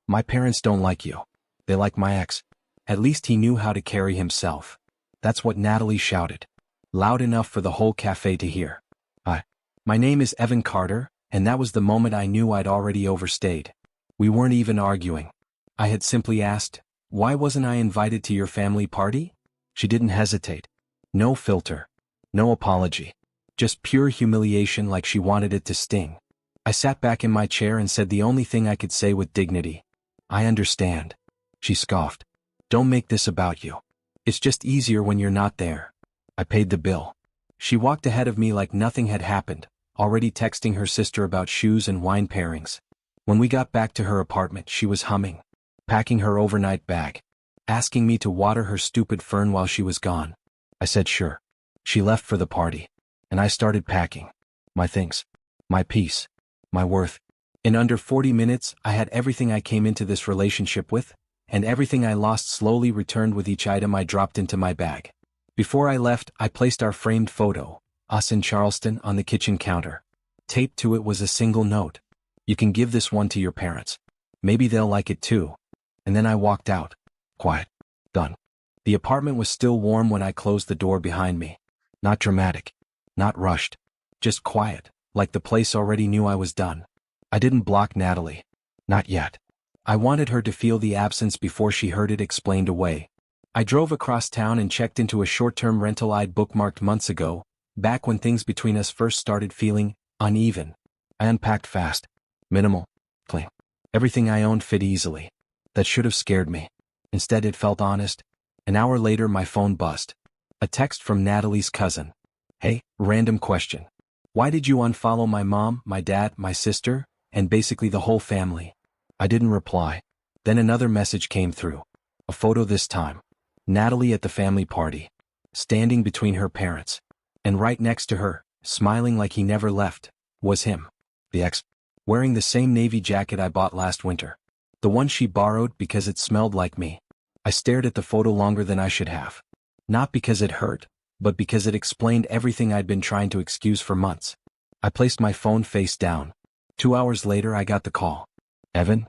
My parents don't like you. They like my ex. At least he knew how to carry himself. That's what Natalie shouted. Loud enough for the whole cafe to hear. My name is Evan Carter, and that was the moment I knew I'd already overstayed. We weren't even arguing. I had simply asked, why wasn't I invited to your family party? She didn't hesitate. No filter. No apology. Just pure humiliation like she wanted it to sting. I sat back in my chair and said the only thing I could say with dignity. I understand. She scoffed. Don't make this about you. It's just easier when you're not there. I paid the bill. She walked ahead of me like nothing had happened, already texting her sister about shoes and wine pairings. When we got back to her apartment, she was humming, packing her overnight bag, asking me to water her stupid fern while she was gone. I said sure. She left for the party, and I started packing. My things. My peace. My worth. In under 40 minutes, I had everything I came into this relationship with, and everything I lost slowly returned with each item I dropped into my bag. Before I left, I placed our framed photo, us in Charleston, on the kitchen counter. Taped to it was a single note. You can give this one to your parents. Maybe they'll like it too. And then I walked out. Quiet. Done. The apartment was still warm when I closed the door behind me. Not dramatic. Not rushed. Just quiet, like the place already knew I was done. I didn't block Natalie. Not yet. I wanted her to feel the absence before she heard it explained away. I drove across town and checked into a short-term rental I'd bookmarked months ago, back when things between us first started feeling uneven. I unpacked fast. Minimal. Clean. Everything I owned fit easily. That should have scared me. Instead it felt honest. An hour later my phone buzzed. A text from Natalie's cousin. Hey, random question. Why did you unfollow my mom, my dad, my sister, and basically the whole family? I didn't reply. Then another message came through. A photo this time. Natalie at the family party. Standing between her parents. And right next to her, smiling like he never left, was him. The ex. Wearing the same navy jacket I bought last winter. The one she borrowed because it smelled like me. I stared at the photo longer than I should have. Not because it hurt, but because it explained everything I'd been trying to excuse for months. I placed my phone face down. 2 hours later I got the call. Evan?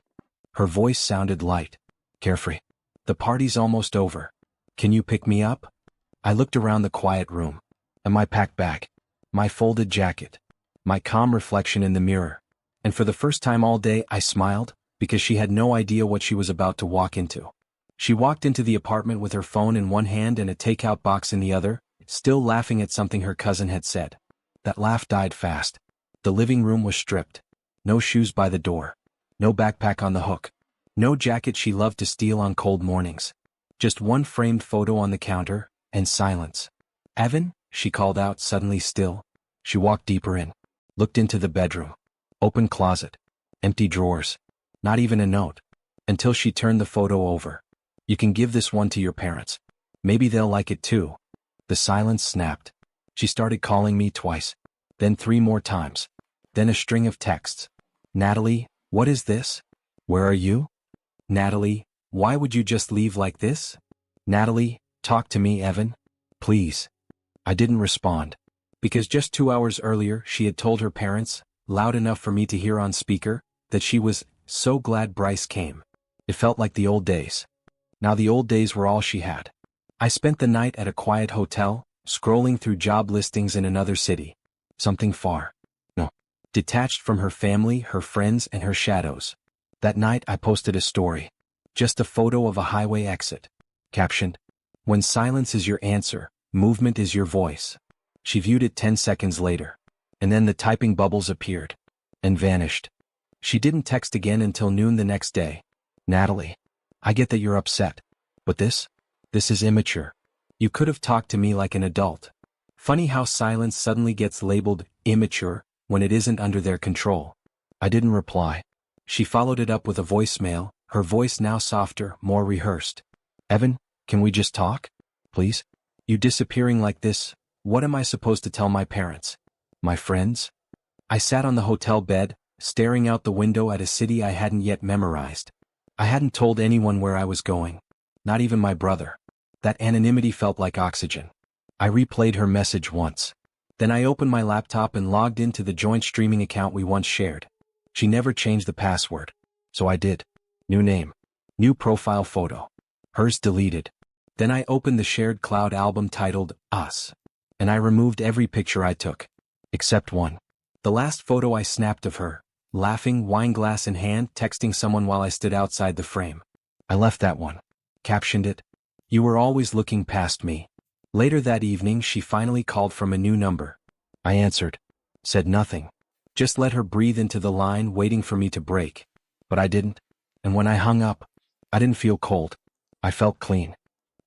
Her voice sounded light. Carefree. The party's almost over. Can you pick me up? I looked around the quiet room. And my packed bag. My folded jacket. My calm reflection in the mirror. And for the first time all day I smiled, because she had no idea what she was about to walk into. She walked into the apartment with her phone in one hand and a takeout box in the other, still laughing at something her cousin had said. That laugh died fast. The living room was stripped. No shoes by the door. No backpack on the hook. No jacket she loved to steal on cold mornings. Just one framed photo on the counter, and silence. Evan? She called out, suddenly still. She walked deeper in. Looked into the bedroom. Open closet. Empty drawers. Not even a note. Until she turned the photo over. You can give this one to your parents. Maybe they'll like it too. The silence snapped. She started calling me twice. Then 3 more times. Then a string of texts. Natalie, what is this? Where are you? Natalie, why would you just leave like this? Natalie, talk to me, Evan. Please. I didn't respond. Because just 2 hours earlier she had told her parents, loud enough for me to hear on speaker, that she was so glad Bryce came. It felt like the old days. Now the old days were all she had. I spent the night at a quiet hotel, scrolling through job listings in another city. Something far. No. Detached from her family, her friends, and her shadows. That night I posted a story. Just a photo of a highway exit. Captioned, when silence is your answer, movement is your voice. She viewed it 10 seconds later. And then the typing bubbles appeared. And vanished. She didn't text again until noon the next day. Natalie, I get that you're upset. But this is immature. You could have talked to me like an adult. Funny how silence suddenly gets labeled immature when it isn't under their control. I didn't reply. She followed it up with a voicemail, her voice now softer, more rehearsed. Evan, can we just talk? Please? You disappearing like this, what am I supposed to tell my parents? My friends? I sat on the hotel bed, staring out the window at a city I hadn't yet memorized. I hadn't told anyone where I was going. Not even my brother. That anonymity felt like oxygen. I replayed her message once. Then I opened my laptop and logged into the joint streaming account we once shared. She never changed the password. So I did. New name. New profile photo. Hers deleted. Then I opened the shared cloud album titled Us. And I removed every picture I took. Except one. The last photo I snapped of her, laughing, wine glass in hand, texting someone while I stood outside the frame. I left that one. Captioned it, "You were always looking past me." Later that evening she finally called from a new number. I answered. Said nothing. Just let her breathe into the line, waiting for me to break. But I didn't. And when I hung up, I didn't feel cold. I felt clean.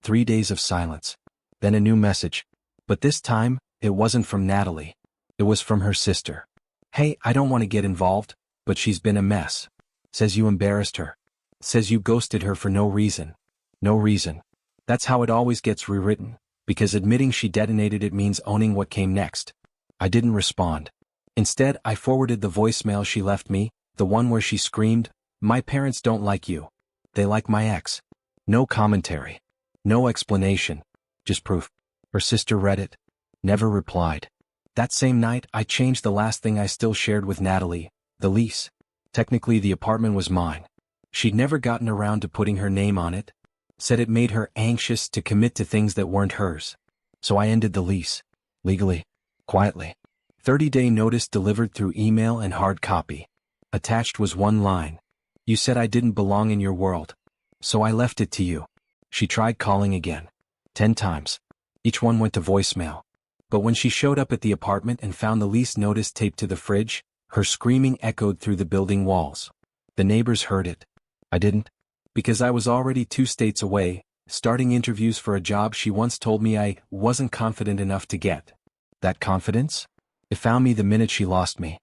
3 days of silence. Then a new message. But this time, it wasn't from Natalie. It was from her sister. "Hey, I don't want to get involved, but she's been a mess. Says you embarrassed her. Says you ghosted her for no reason." No reason. That's how it always gets rewritten, because admitting she detonated it means owning what came next. I didn't respond. Instead, I forwarded the voicemail she left me, the one where she screamed, "My parents don't like you. They like my ex." No commentary. No explanation. Just proof. Her sister read it. Never replied. That same night, I changed the last thing I still shared with Natalie, the lease. Technically, the apartment was mine. She'd never gotten around to putting her name on it. Said it made her anxious to commit to things that weren't hers. So I ended the lease. Legally. Quietly. 30-day notice delivered through email and hard copy. Attached was one line. "You said I didn't belong in your world. So I left it to you." She tried calling again. 10 times. Each one went to voicemail. But when she showed up at the apartment and found the lease notice taped to the fridge, her screaming echoed through the building walls. The neighbors heard it. I didn't. Because I was already 2 states away, starting interviews for a job she once told me I wasn't confident enough to get. That confidence? It found me the minute she lost me.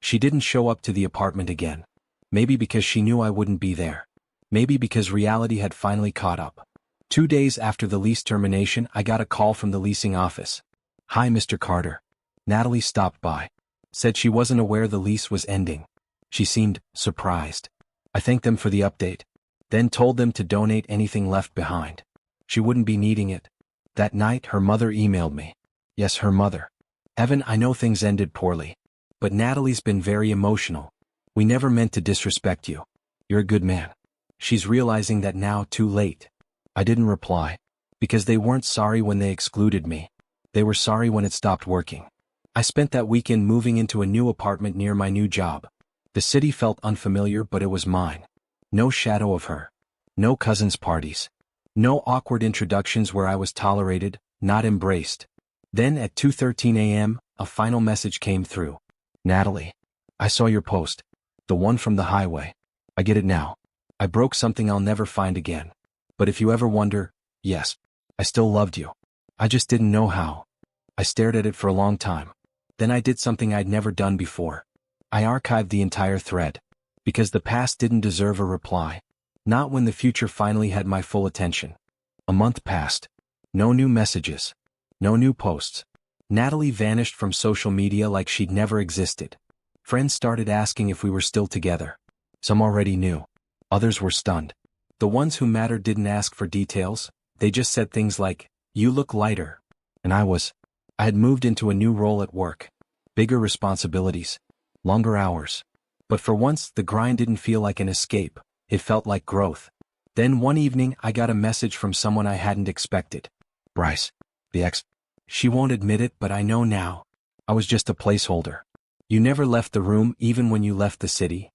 She didn't show up to the apartment again. Maybe because she knew I wouldn't be there. Maybe because reality had finally caught up. 2 days after the lease termination, I got a call from the leasing office. "Hi, Mr. Carter." Natalie stopped by. Said she wasn't aware the lease was ending. She seemed surprised. I thanked them for the update. Then told them to donate anything left behind. She wouldn't be needing it. That night, her mother emailed me. Yes, her mother. "Evan, I know things ended poorly. But Natalie's been very emotional. We never meant to disrespect you. You're a good man." She's realizing that now, too late. I didn't reply. Because they weren't sorry when they excluded me. They were sorry when it stopped working. I spent that weekend moving into a new apartment near my new job. The city felt unfamiliar, but it was mine. No shadow of her. No cousins' parties. No awkward introductions where I was tolerated, not embraced. Then at 2:13 a.m., a final message came through. "Natalie, I saw your post. The one from the highway. I get it now. I broke something I'll never find again. But if you ever wonder, yes, I still loved you. I just didn't know how." I stared at it for a long time. Then I did something I'd never done before. I archived the entire thread. Because the past didn't deserve a reply. Not when the future finally had my full attention. A month passed. No new messages. No new posts. Natalie vanished from social media like she'd never existed. Friends started asking if we were still together. Some already knew. Others were stunned. The ones who mattered didn't ask for details. They just said things like, "You look lighter." And I had moved into a new role at work. Bigger responsibilities. Longer hours. But for once, the grind didn't feel like an escape. It felt like growth. Then one evening, I got a message from someone I hadn't expected. "Bryce, the ex." She won't admit it, but I know now. I was just a placeholder. "You never left the room even when you left the city."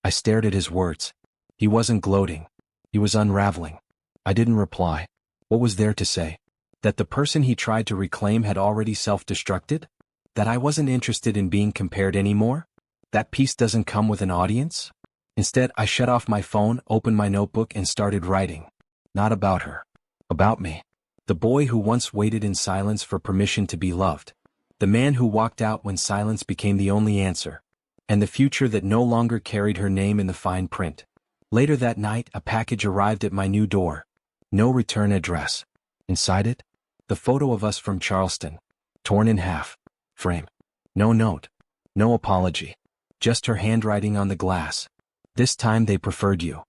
I stared at his words. He wasn't gloating. He was unraveling. I didn't reply. What was there to say? That the person he tried to reclaim had already self-destructed? That I wasn't interested in being compared anymore? That peace doesn't come with an audience? Instead, I shut off my phone, opened my notebook, and started writing. Not about her. About me. The boy who once waited in silence for permission to be loved. The man who walked out when silence became the only answer. And the future that no longer carried her name in the fine print. Later that night, a package arrived at my new door. No return address. Inside it, the photo of us from Charleston. Torn in half. Frame. No note. No apology. Just her handwriting on the glass. "This time they preferred you."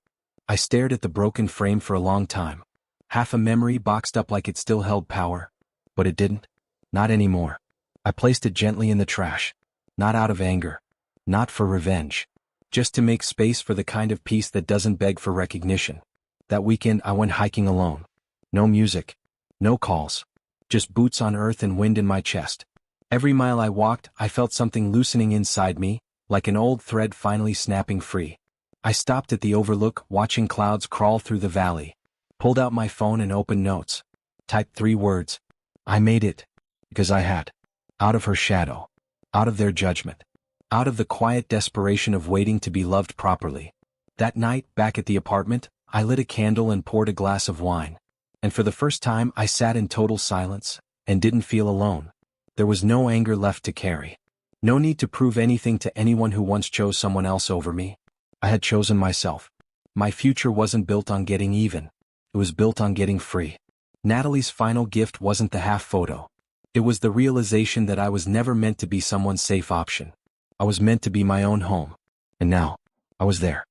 I stared at the broken frame for a long time. Half a memory boxed up like it still held power. But it didn't. Not anymore. I placed it gently in the trash. Not out of anger. Not for revenge. just to make space for the kind of peace that doesn't beg for recognition. That weekend I went hiking alone. No music. No calls. Just boots on earth and wind in my chest. Every mile I walked, I felt something loosening inside me, like an old thread finally snapping free. I stopped at the overlook, watching clouds crawl through the valley. Pulled out my phone and opened notes. Typed 3 words. I made it. Because I had. Out of her shadow. Out of their judgment. Out of the quiet desperation of waiting to be loved properly. That night, back at the apartment, I lit a candle and poured a glass of wine. And for the first time I sat in total silence, and didn't feel alone. There was no anger left to carry. No need to prove anything to anyone who once chose someone else over me. I had chosen myself. My future wasn't built on getting even. It was built on getting free. Natalie's final gift wasn't the half photo. It was the realization that I was never meant to be someone's safe option. I was meant to be my own home. And now, I was there.